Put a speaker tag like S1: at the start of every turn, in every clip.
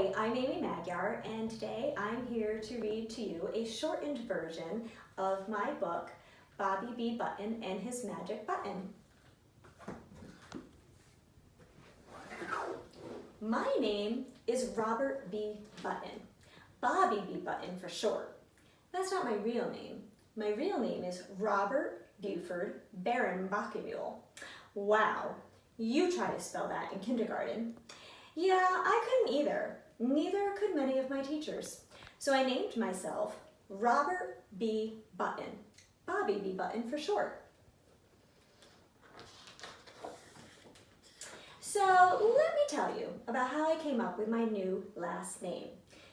S1: Hi, I'm Amy Magyar, and today I'm here to read to you a shortened version of my book, Bobby B. Button and His Magic Button. My name is Robert B. Button, Bobby B. Button for short. That's not my real name. My real name is Robert Buford Baron Bacchimule. Wow, you try to spell that in kindergarten. Yeah, I couldn't either. Neither could many of my teachers. So I named myself Robert B. Button, Bobby B. Button for short. So let me tell you about how I came up with my new last name.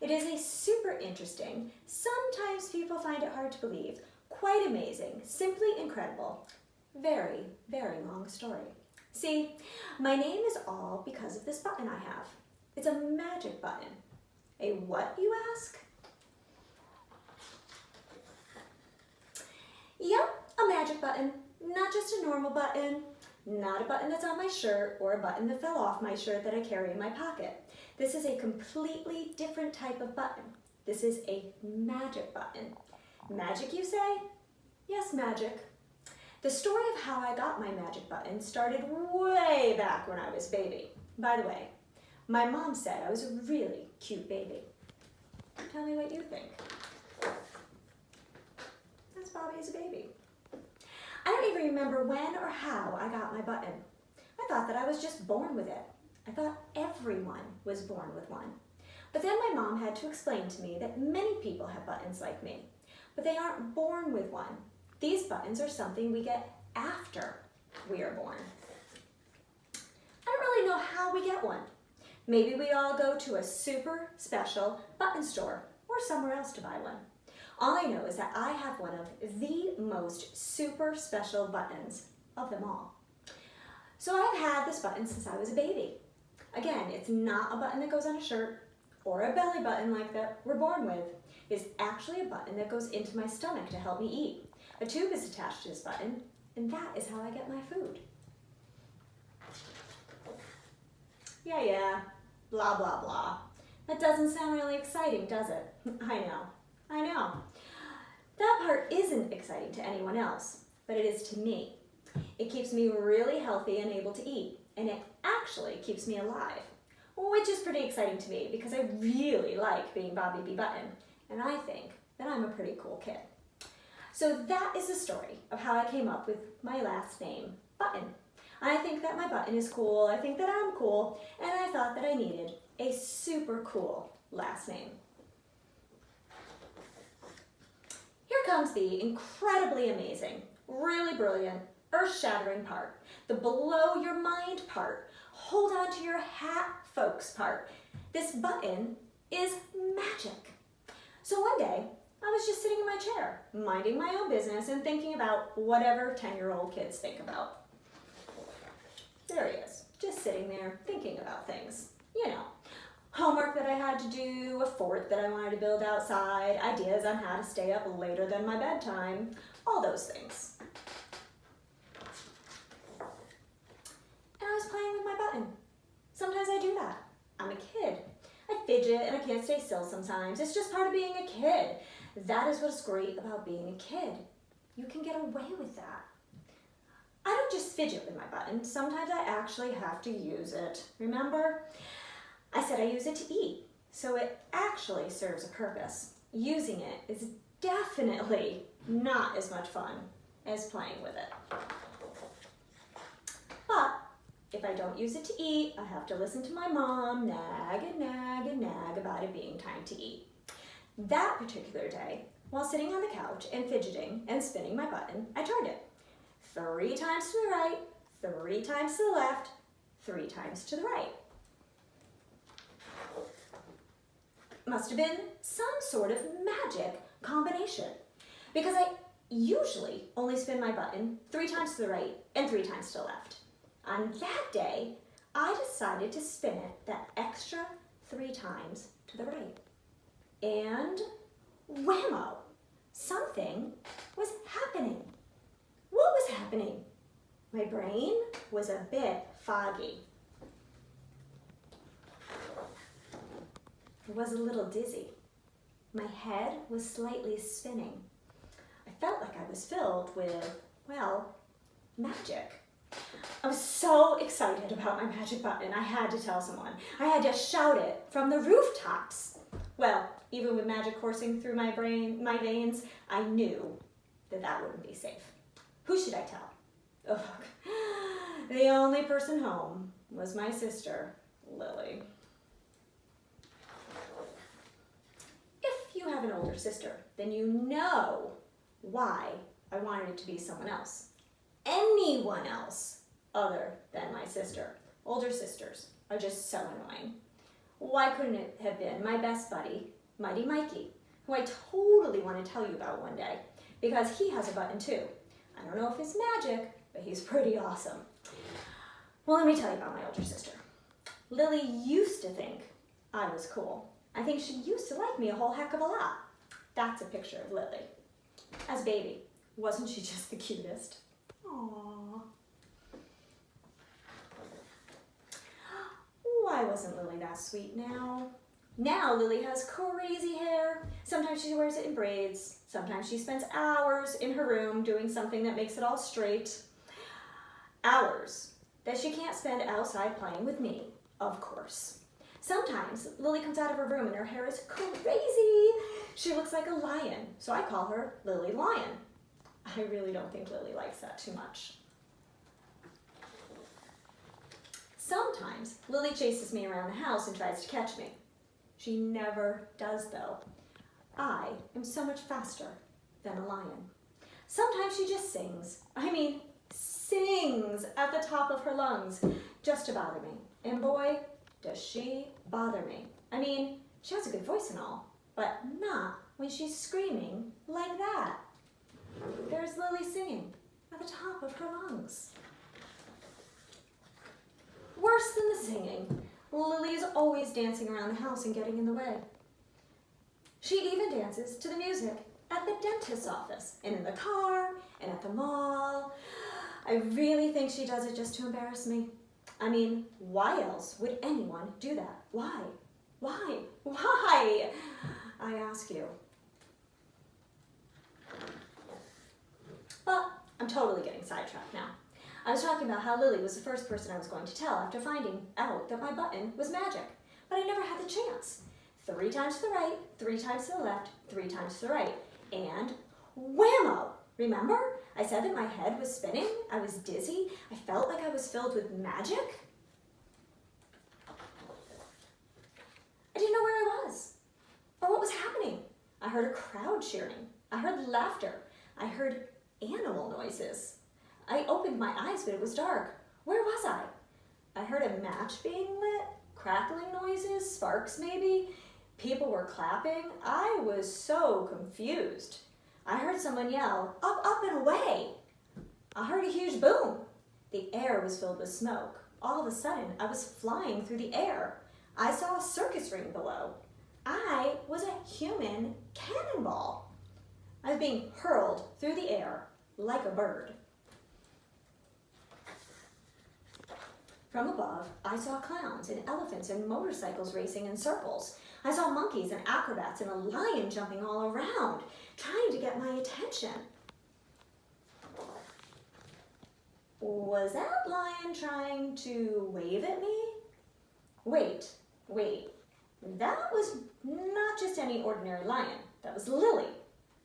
S1: It is a super interesting, sometimes people find it hard to believe, quite amazing, simply incredible, very, very long story. See, my name is all because of this button I have. It's a magic button. A what, you ask? Yep, a magic button. Not just a normal button, not a button that's on my shirt or a button that fell off my shirt that I carry in my pocket. This is a completely different type of button. This is a magic button. Magic, you say? Yes, magic. The story of how I got my magic button started way back when I was a baby. By the way, my mom said I was a really cute baby. Tell me what you think. That's Bobby as a baby. I don't even remember when or how I got my button. I thought that I was just born with it. I thought everyone was born with one. But then my mom had to explain to me that many people have buttons like me, but they aren't born with one. These buttons are something we get after we are born. I don't really know how we get one. Maybe we all go to a super special button store or somewhere else to buy one. All I know is that I have one of the most super special buttons of them all. So I've had this button since I was a baby. Again, it's not a button that goes on a shirt or a belly button like that we're born with. It's actually a button that goes into my stomach to help me eat. A tube is attached to this button, and that is how I get my food. Yeah, blah, blah, blah. That doesn't sound really exciting, does it? I know. That part isn't exciting to anyone else, but it is to me. It keeps me really healthy and able to eat, and it actually keeps me alive, which is pretty exciting to me because I really like being Bobby B. Button, and I think that I'm a pretty cool kid. So that is the story of how I came up with my last name, Button. I think that my button is cool, I think that I'm cool, and I thought that I needed a super cool last name. Here comes the incredibly amazing, really brilliant, earth-shattering part, the blow your mind part, hold on to your hat folks part. This button is magic. So one day, I was just sitting in my chair, minding my own business and thinking about whatever 10-year-old kids think about. There he is, just sitting there thinking about things. You know, homework that I had to do, a fort that I wanted to build outside, ideas on how to stay up later than my bedtime, all those things. And I was playing with my button. Sometimes I do that. I'm a kid. I fidget and I can't stay still sometimes. It's just part of being a kid. That is what's great about being a kid. You can get away with that. I don't just fidget with my button. Sometimes I actually have to use it. Remember? I said I use it to eat, so it actually serves a purpose. Using it is definitely not as much fun as playing with it. But if I don't use it to eat, I have to listen to my mom nag and nag and nag about it being time to eat. That particular day, while sitting on the couch and fidgeting and spinning my button, I turned it 3 times to the right, 3 times to the left, 3 times to the right. Must have been some sort of magic combination because I usually only spin my button 3 times to the right and 3 times to the left. On that day, I decided to spin it that extra 3 times to the right. And whammo, something was happening. What was happening? My brain was a bit foggy. was a little dizzy. My head was slightly spinning. I felt like I was filled with, well, magic. I was so excited about my magic button, I had to tell someone. I had to shout it from the rooftops. Well, even with magic coursing through my brain, my veins, I knew that that wouldn't be safe. Who should I tell? Ugh. The only person home was my sister, Lily. If you have an older sister, then you know why I wanted it to be someone else. Anyone else other than my sister. Older sisters are just so annoying. Why couldn't it have been my best buddy, Mighty Mikey, who I totally want to tell you about one day, because he has a button too. I don't know if it's magic, but he's pretty awesome. Well, let me tell you about my older sister. Lily used to think I was cool. I think she used to like me a whole heck of a lot. That's a picture of Lily. As a baby, wasn't she just the cutest? Aww. Why wasn't Lily that sweet now? Now Lily has crazy hair. Sometimes she wears it in braids. Sometimes she spends hours in her room doing something that makes it all straight. Hours that she can't spend outside playing with me, of course. Sometimes Lily comes out of her room and her hair is crazy. She looks like a lion, so I call her Lilly Lion. I really don't think Lily likes that too much. Sometimes Lily chases me around the house and tries to catch me. She never does though. I am so much faster than a lion. Sometimes she just sings. Sings at the top of her lungs just to bother me. And boy, does she bother me. She has a good voice and all, but not when she's screaming like that. There's Lily singing at the top of her lungs. Worse than the singing, Lily is always dancing around the house and getting in the way. She even dances to the music at the dentist's office, and in the car, and at the mall. I really think she does it just to embarrass me. Why else would anyone do that? Why? Why? Why? I ask you. But I'm totally getting sidetracked now. I was talking about how Lily was the first person I was going to tell after finding out that my button was magic. But I never had the chance. 3 times to the right, 3 times to the left, 3 times to the right. And whammo! Remember? I said that my head was spinning, I was dizzy, I felt like I was filled with magic. I didn't know where I was, or what was happening. I heard a crowd cheering, I heard laughter, I heard animal noises. I opened my eyes, but it was dark. Where was I? I heard a match being lit, crackling noises, sparks maybe. People were clapping. I was so confused. I heard someone yell, "Up, up, and away!" I heard a huge boom. The air was filled with smoke. All of a sudden, I was flying through the air. I saw a circus ring below. I was a human cannonball. I was being hurled through the air like a bird. From above, I saw clowns and elephants and motorcycles racing in circles. I saw monkeys and acrobats and a lion jumping all around, trying to get my attention. Was that lion trying to wave at me? Wait. That was not just any ordinary lion. That was Lily,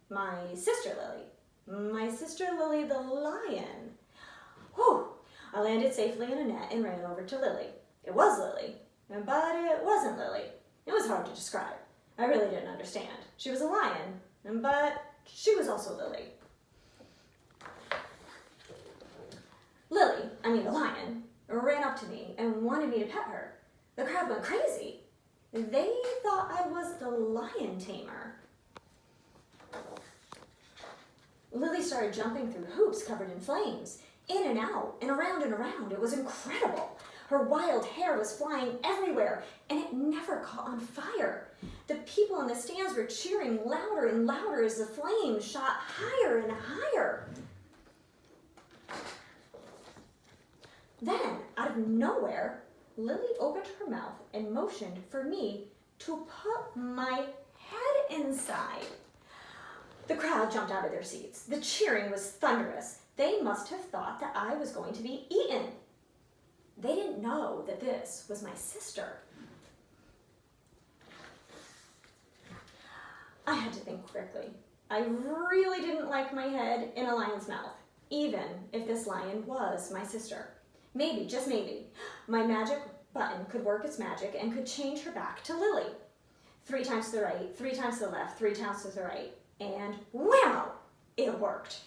S1: my sister Lily. My sister Lilly the Lion. Whew! I landed safely in a net and ran over to Lily. It was Lily, but it wasn't Lily. It was hard to describe. I really didn't understand. She was a lion, but she was also Lily. Lily, the lion, ran up to me and wanted me to pet her. The crowd went crazy. They thought I was the lion tamer. Lily started jumping through hoops covered in flames, in and out, and around and around. It was incredible. Her wild hair was flying everywhere, and it never caught on fire. The people in the stands were cheering louder and louder as the flames shot higher and higher. Then, out of nowhere, Lily opened her mouth and motioned for me to put my head inside. The crowd jumped out of their seats. The cheering was thunderous. They must have thought that I was going to be eaten. They didn't know that this was my sister. I had to think quickly. I really didn't like my head in a lion's mouth, even if this lion was my sister. Maybe, just maybe, my magic button could work its magic and could change her back to Lilly. 3 times to the right, 3 times to the left, 3 times to the right, and whammo! It worked.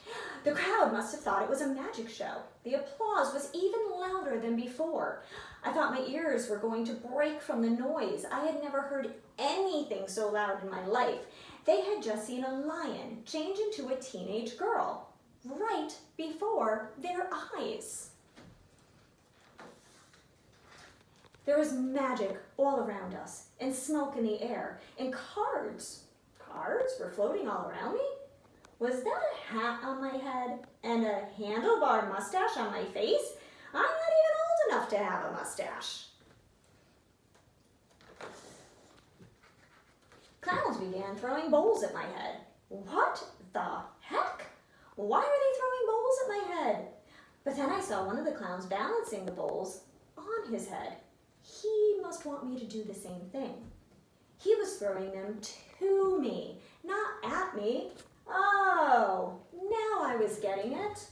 S1: The crowd must have thought it was a magic show. The applause was even louder than before. I thought my ears were going to break from the noise. I had never heard anything so loud in my life. They had just seen a lion change into a teenage girl right before their eyes. There was magic all around us, and smoke in the air, and cards. Cards were floating all around me? Was that a hat on my head and a handlebar mustache on my face? I'm not even old enough to have a mustache. Clowns began throwing bowls at my head. What the heck? Why are they throwing bowls at my head? But then I saw one of the clowns balancing the bowls on his head. He must want me to do the same thing. He was throwing them to me, not at me. Oh, now I was getting it.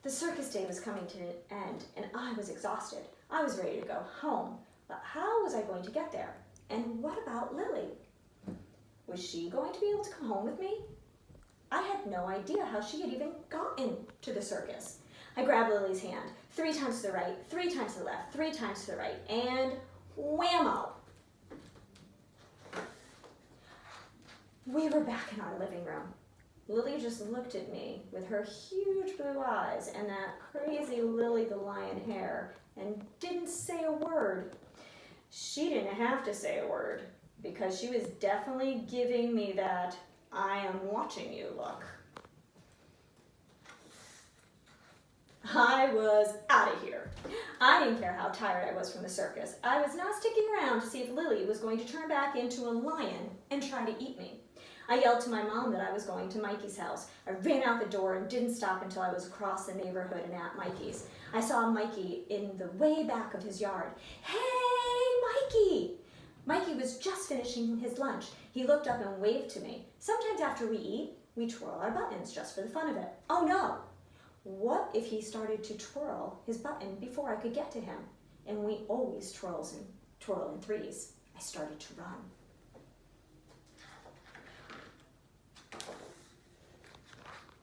S1: The circus day was coming to an end, and I was exhausted. I was ready to go home, but how was I going to get there? And what about Lilly? Was she going to be able to come home with me? I had no idea how she had even gotten to the circus. I grabbed Lily's hand, 3 times to the right, 3 times to the left, 3 times to the right, and whammo! We were back in our living room. Lilly just looked at me with her huge blue eyes and that crazy Lilly the Lion hair and didn't say a word. She didn't have to say a word because she was definitely giving me that I am watching you look. I was out of here. I didn't care how tired I was from the circus. I was not sticking around to see if Lilly was going to turn back into a lion and try to eat me. I yelled to my mom that I was going to Mikey's house. I ran out the door and didn't stop until I was across the neighborhood and at Mikey's. I saw Mikey in the way back of his yard. Hey, Mikey! Mikey was just finishing his lunch. He looked up and waved to me. Sometimes after we eat, we twirl our buttons just for the fun of it. Oh no! What if he started to twirl his button before I could get to him? And we always twirl in threes. I started to run.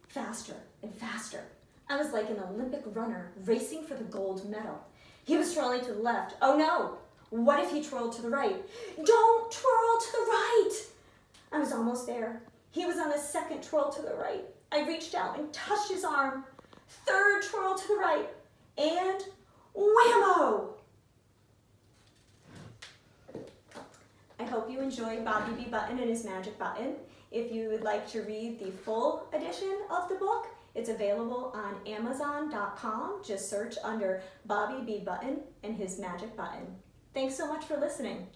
S1: Faster and faster. I was like an Olympic runner racing for the gold medal. He was twirling to the left. Oh no! What if he twirled to the right? Don't twirl to the right! I was almost there. He was on the second twirl to the right. I reached out and touched his arm. 3rd twirl to the right. And whammo! I hope you enjoyed Bobby B. Button and his magic button. If you would like to read the full edition of the book, it's available on Amazon.com. Just search under Bobby B. Button and his magic button. Thanks so much for listening.